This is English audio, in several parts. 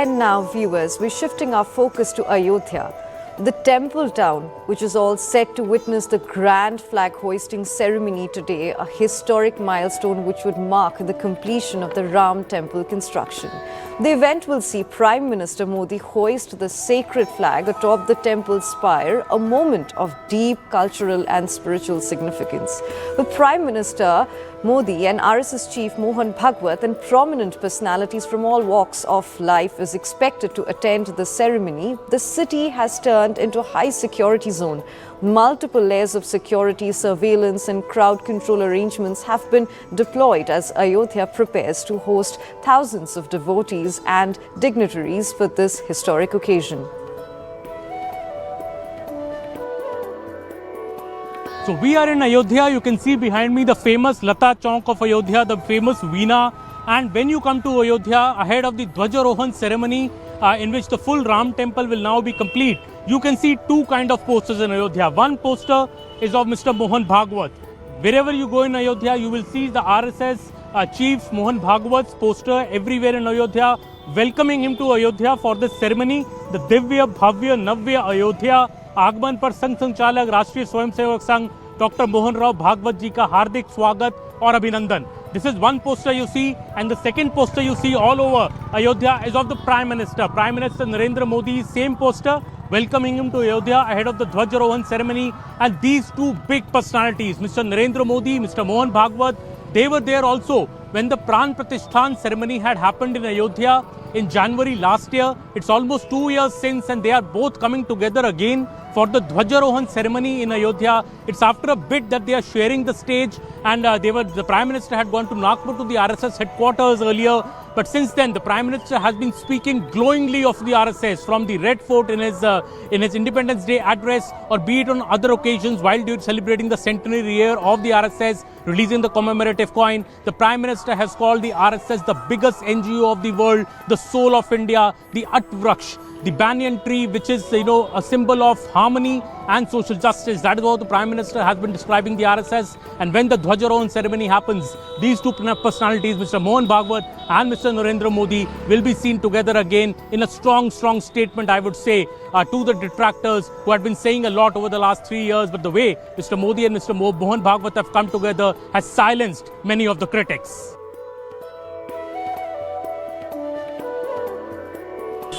And now, viewers, we're shifting our focus to Ayodhya, the temple town, which is all set to witness the grand flag hoisting ceremony today, a historic milestone which would mark the completion of the Ram temple construction. The event will see Prime Minister Modi hoist the sacred flag atop the temple's spire, a moment of deep cultural and spiritual significance. With Prime Minister Modi and RSS Chief Mohan Bhagwat and prominent personalities from all walks of life is expected to attend the ceremony, the city has turned into a high security zone. Multiple layers of security, surveillance and crowd control arrangements have been deployed as Ayodhya prepares to host thousands of devotees and dignitaries for this historic occasion. So we are in Ayodhya. You can see behind me the famous Lata Chowk of Ayodhya, the famous Veena. And when you come to Ayodhya, ahead of the Dhwajarohan ceremony, in which the full Ram temple will now be complete, you can see two kind of posters in Ayodhya. One poster is of Mr. Mohan Bhagwat. Wherever you go in Ayodhya, you will see the RSS Chief Mohan Bhagwat's poster everywhere in Ayodhya, welcoming him to Ayodhya for this ceremony. The Divya Bhavya Navya Ayodhya आगमन पर संघ संचालक राष्ट्रीय Swayamsevak Sangh doctor Mohan Rao Bhagavat जी का हार्दिक स्वागत और अभिनंदन. This is one poster you see, and the second poster you see all over Ayodhya is of the Prime Minister. Prime Minister Narendra Modi, same poster, welcoming him to Ayodhya ahead of the Dhwajarohan ceremony. And these two big personalities, Mr. Narendra Modi, Mr. Mohan Bhagwat, they were there also when the Pran Pratishthan ceremony had happened in Ayodhya in January last year. It's almost 2 years since, and they are both coming together again for the Dhwajarohan ceremony in Ayodhya. It's after a bit that they are sharing the stage, and the Prime Minister had gone to Nagpur to the RSS headquarters earlier. But since then, the Prime Minister has been speaking glowingly of the RSS from the Red Fort in his Independence Day address, or be it on other occasions while celebrating the centenary year of the RSS, releasing the commemorative coin. The Prime Minister has called the RSS the biggest NGO of the world, the soul of India, the Atvraksh, the banyan tree, which is a symbol of harmony and social justice. That is how the Prime Minister has been describing the RSS. And when the Dhwajarohan ceremony happens, these two personalities, Mr. Mohan Bhagwat and Mr. Narendra Modi, will be seen together again in a strong statement, I would say, to the detractors who had been saying a lot over the last 3 years. But the way Mr. Modi and Mr. Mohan Bhagwat have come together has silenced many of the critics.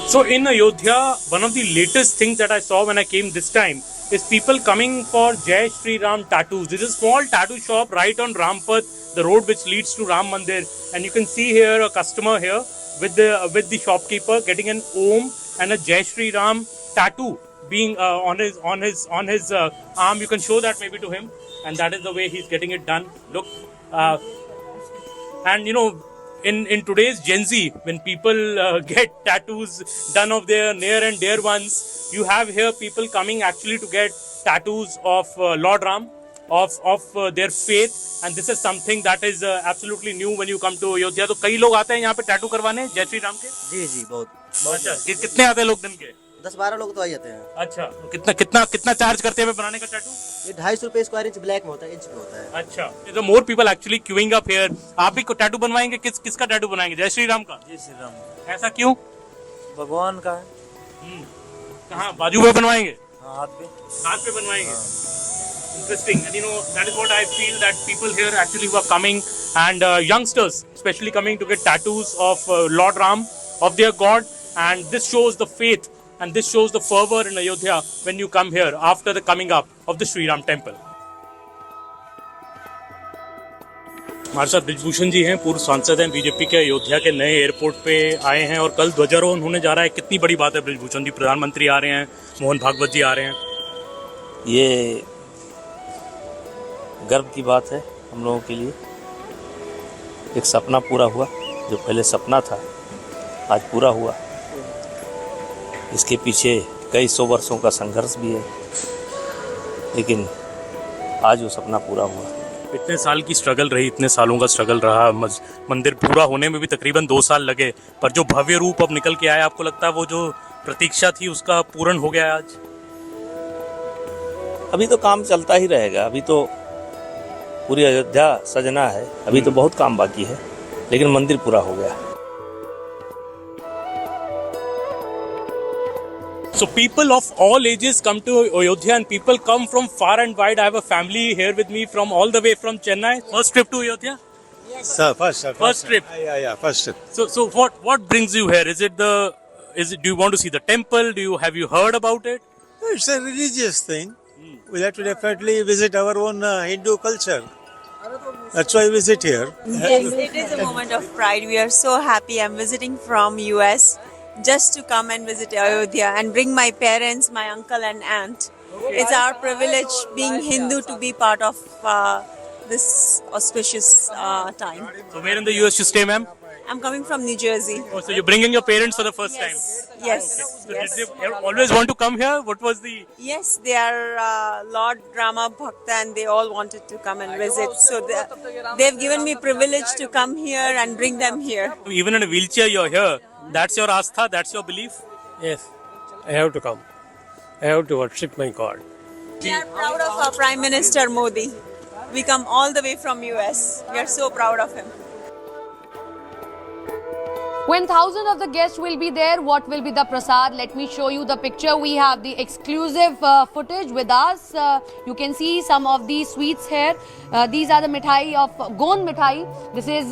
So in Ayodhya, one of the latest things that I saw when I came this time is people coming for Jai Shri Ram tattoos. There's a small tattoo shop right on Rampath, the road which leads to Ram Mandir, and you can see here a customer here with the shopkeeper getting an Om and a Jai Shri Ram tattoo being on his arm. You can show that maybe to him, and that is the way he's getting it done. Look, and in today's Gen Z, when people get tattoos done of their near and dear ones, you have here people coming actually to get tattoos of Lord Ram, of their faith, and this is something that is absolutely new when you come to Ayodhya. तो कई लोग आते हैं यहाँ पे tattoo करवाने जय श्री राम के. जी बहुत. अच्छा, कितने आते हैं लोग दिन के? 10-12 लोग तो आ जाते हैं. अच्छा, कितना चार्ज करते हैं बनाने का टैटू? ये 250 रुपए स्क्वायर इंच ब्लैक में होता है, इंच में होता है. अच्छा, तो more people actually queuing up here. आप भी टैटू बनवाएंगे? किसका टैटू बनाएंगे? जय श्री राम का? जय श्री राम. ऐसा क्यों? भगवान का है. कहाँ, बाजू पे बनवाएंगे? हाथ पे बनवाएंगे. Interesting, and that is what I feel, that people here actually who are coming, and youngsters especially coming to get tattoos of Lord Ram, of their God, and this shows the faith and this shows the fervor in Ayodhya when you come here after the coming up of the Sri Ram temple. हमारे साथ ब्रिजभूषण जी हैं, पूर्व सांसद हैं BJP के, अयोध्या के नए airport पे आए हैं और कल ध्वजारोहण होने जा रहा है. कितनी बड़ी बात है ब्रिजभूषण जी, प्रधानमंत्री आ रहे हैं, मोहन भागवत जी आ रहे हैं. ये गर्व की बात है हम लोगों के लिए. एक सपना पूरा हुआ, जो पहले सपना था आज पूरा हुआ. इसके पीछे कई 100 वर्षों का संघर्ष भी है, लेकिन आज वो सपना पूरा हुआ. इतने साल की स्ट्रगल रही, इतने सालों का स्ट्रगल रहा, मंदिर पूरा होने में भी तकरीबन 2 साल लगे, पर जो भव्य रूप अब निकल के आया, आपको लगता है वो जो प्रतीक्षा थी उसका पूर्ण हो गया आज? अभी तो काम चलता ही रहेगा. अभी तो पूरी अयोध्या सजना है, अभी तो बहुत काम बाकी है, लेकिन मंदिर पूरा हो गया. So people of all ages come to Ayodhya and people come from far and wide. I have a family here with me from all the way from Chennai. First trip to Ayodhya? Sir, First trip. Yeah, first trip. So what brings you here? Do you want to see the temple? Have you heard about it? It's a religious thing. We have to definitely visit our own Hindu culture. That's why we visit here. Yes, it is a moment of pride. We are so happy. I'm visiting from US just to come and visit Ayodhya and bring my parents, my uncle and aunt. It's our privilege being Hindu to be part of this auspicious time. So where in the US you stay, ma'am? I'm coming from New Jersey. Oh, so you're bringing your parents for the first time? Yes. So did they always want to come here? What was the... Yes, they are Lord Rama Bhakta and they all wanted to come and visit. So they've given me privilege to come here and bring them here. Even in a wheelchair you're here. That's your astha, that's your belief? Yes, I have to come. I have to worship my God. We are proud of our Prime Minister Modi. We come all the way from US. We are so proud of him. When thousands of the guests will be there, what will be the prasad? Let me show you the picture. We have the exclusive footage with us. You can see some of these sweets here. These are the mithai of Gond mithai. This is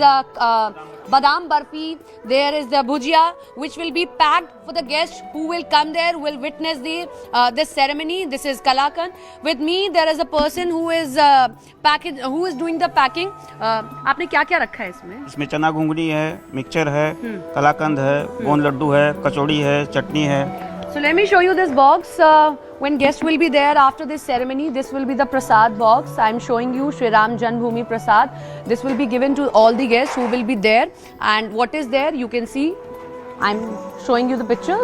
badam barfi. There is the bhujia, which will be packed for the guests who will come there, will witness this ceremony. This is Kalakand. With me, there is a person who is doing the packing. आपने क्या-क्या रखा है इसमें? इसमें चना घुंगनी है, mixture है, कलाकंद है, गोंद लड्डू है, कचौड़ी है, चटनी है. So let me show you this box. When guests will be there after this ceremony, this will be the prasad box. I am showing you Shri Ram Janmabhoomi Prasad. This will be given to all the guests who will be there. And what is there, you can see. I'm showing you the picture.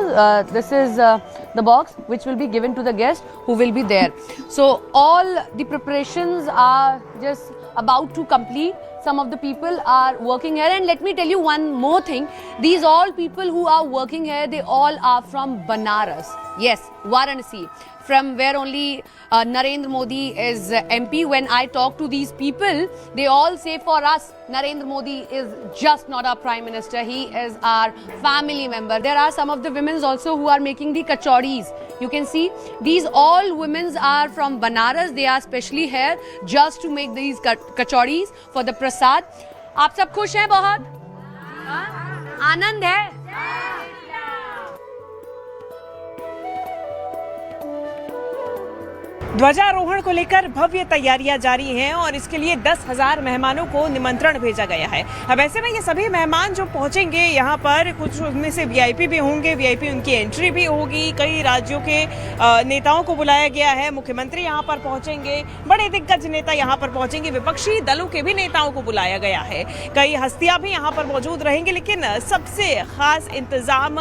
This is the box which will be given to the guests who will be there. So all the preparations are just about to complete. Some of the people are working here, and let me tell you one more thing. These all people who are working here, they all are from Banaras. Yes, Varanasi, from where only Narendra Modi is MP. When I talk to these people, they all say for us, Narendra Modi is just not our Prime Minister. He is our family member. There are some of the women also who are making the kachoris. You can see these all women are from Banaras. They are specially here just to make these kachoris for the prasad. आप सब खुश हैं बहुत? आनंद है? ध्वजारोहण को लेकर भव्य तैयारियां जारी हैं और इसके लिए 10,000 मेहमानों को निमंत्रण भेजा गया है. अब ऐसे में ये सभी मेहमान जो पहुंचेंगे यहाँ पर, कुछ उनमें से वीआईपी भी होंगे. वीआईपी उनकी एंट्री भी होगी. कई राज्यों के नेताओं को बुलाया गया है. मुख्यमंत्री यहाँ पर पहुंचेंगे. बड़े दिग्गज नेता यहाँ पर पहुंचेंगे. विपक्षी दलों के भी नेताओं को बुलाया गया है. कई हस्तियां भी यहाँ पर मौजूद रहेंगी. लेकिन सबसे खास इंतजाम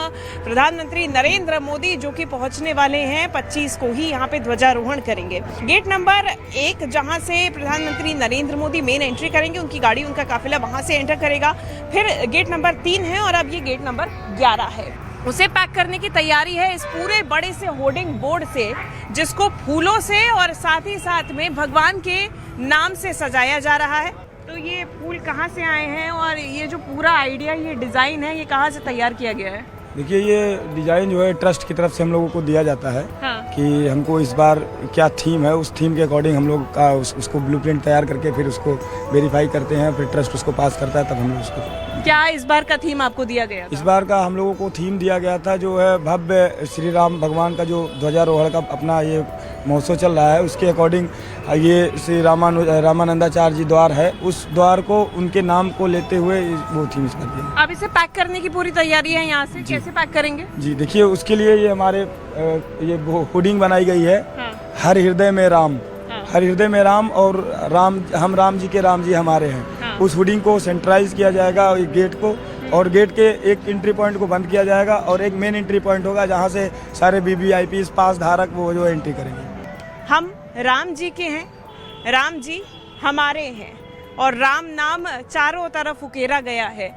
प्रधानमंत्री नरेंद्र मोदी जो कि पहुंचने वाले हैं 25 को ही यहाँ पे ध्वजारोहण करेंगे. गेट नंबर 1 जहां से प्रधानमंत्री नरेंद्र मोदी मेन एंट्री करेंगे, उनकी गाड़ी, उनका काफिला वहां से एंटर करेगा. फिर गेट नंबर 3 है और अब ये गेट नंबर 11 है. उसे पैक करने की तैयारी है इस पूरे बड़े से होर्डिंग बोर्ड से, जिसको फूलों से और साथ ही साथ में भगवान के नाम से सजाया जा रहा है. तो ये फूल कहाँ से आए हैं और ये जो पूरा आइडिया, ये डिजाइन है, ये कहाँ से तैयार किया गया है? देखिए, ये डिज़ाइन जो है ट्रस्ट की तरफ से हम लोगों को दिया जाता है. हाँ. कि हमको इस बार क्या थीम है, उस थीम के अकॉर्डिंग हम लोग का उसको ब्लूप्रिंट तैयार करके फिर उसको वेरीफाई करते हैं. फिर ट्रस्ट उसको पास करता है, तब हम लोग उसको. क्या इस बार का थीम आपको दिया गया था? इस बार का हम लोगों को थीम दिया गया था जो है भव्य श्री राम भगवान का जो ध्वजारोहण का अपना ये महोत्सव चल रहा है, उसके अकॉर्डिंग ये श्री रामानंदाचार्य जी द्वार है, उस द्वार को उनके नाम को लेते हुए वो थीम इसका दिया. अब इसे पैक करने की पूरी तैयारी है यहाँ से. कैसे पैक करेंगे? जी देखिए, उसके लिए ये हमारे ये होर्डिंग बनाई गई है. हाँ. हर हृदय में राम. हाँ. हर हृदय में राम और हम राम जी के राम जी हमारे हैं. हाँ. उस होर्डिंग को सेंट्रलाइज किया जाएगा गेट को, और गेट के एक एंट्री पॉइंट को बंद किया जाएगा और एक मेन एंट्री पॉइंट होगा जहाँ से सारे वीवीआईपी पास धारक वो जो एंट्री करेंगे. हम राम जी के हैं, राम जी हमारे हैं और राम नाम चारों तरफ उकेरा गया है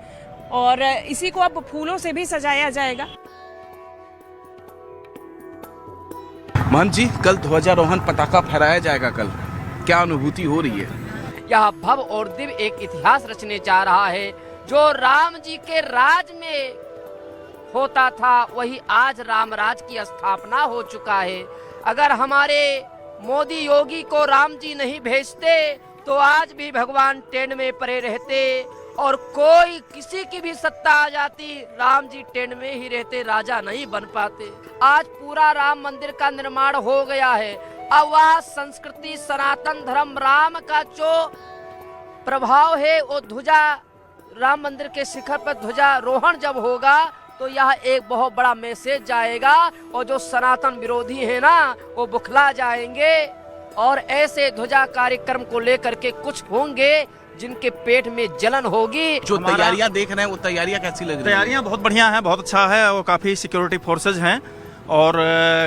और इसी को अब फूलों से भी सजाया जाएगा. मान जी, कल ध्वजारोहण पताका फहराया जाएगा. कल क्या अनुभूति हो रही है? यह भव्य और दिव्य एक इतिहास रचने जा रहा है जो राम जी के राज में होता था वही आज रामराज की स्थापना हो चुका है। अगर हमारे मोदी योगी को राम जी नहीं भेजते तो आज भी भगवान टेन में पड़े रहते और कोई किसी की भी सत्ता आ जाती, राम जी टेन में ही रहते, राजा नहीं बन पाते। आज पूरा राम मंदिर का निर्माण हो गया है। अब वह संस्कृति सनातन धर्म राम का जो प्रभाव है वो ध्वजा राम मंदिर के शिखर पर ध्वजारोहण जब होगा तो यह एक बहुत बड़ा मैसेज जाएगा और जो सनातन विरोधी है ना वो बुखला जाएंगे और ऐसे ध्वजा कार्यक्रम को लेकर के कुछ होंगे जिनके पेट में जलन होगी। जो तैयारियां देख रहे हैं वो तैयारियां कैसी लग रही हैं? तैयारियां बहुत बढ़िया हैं, बहुत अच्छा है और काफ़ी सिक्योरिटी फोर्सेज हैं और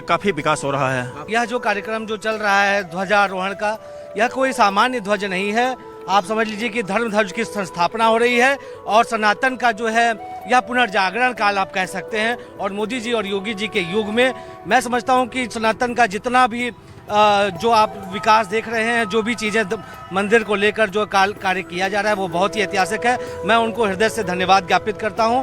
काफ़ी विकास हो रहा है। यह जो कार्यक्रम जो चल रहा है ध्वजारोहण का, यह कोई सामान्य ध्वज नहीं है। आप समझ लीजिए कि धर्म ध्वज की संस्थापना हो रही है और सनातन का जो है यह पुनर्जागरण काल आप कह सकते हैं। और मोदी जी और योगी जी के युग में मैं समझता हूं कि सनातन का जितना भी जो आप विकास देख रहे हैं, जो भी चीज़ें मंदिर को लेकर जो कार्य किया जा रहा है वो बहुत ही ऐतिहासिक है। मैं उनको हृदय से धन्यवाद ज्ञापित करता हूं।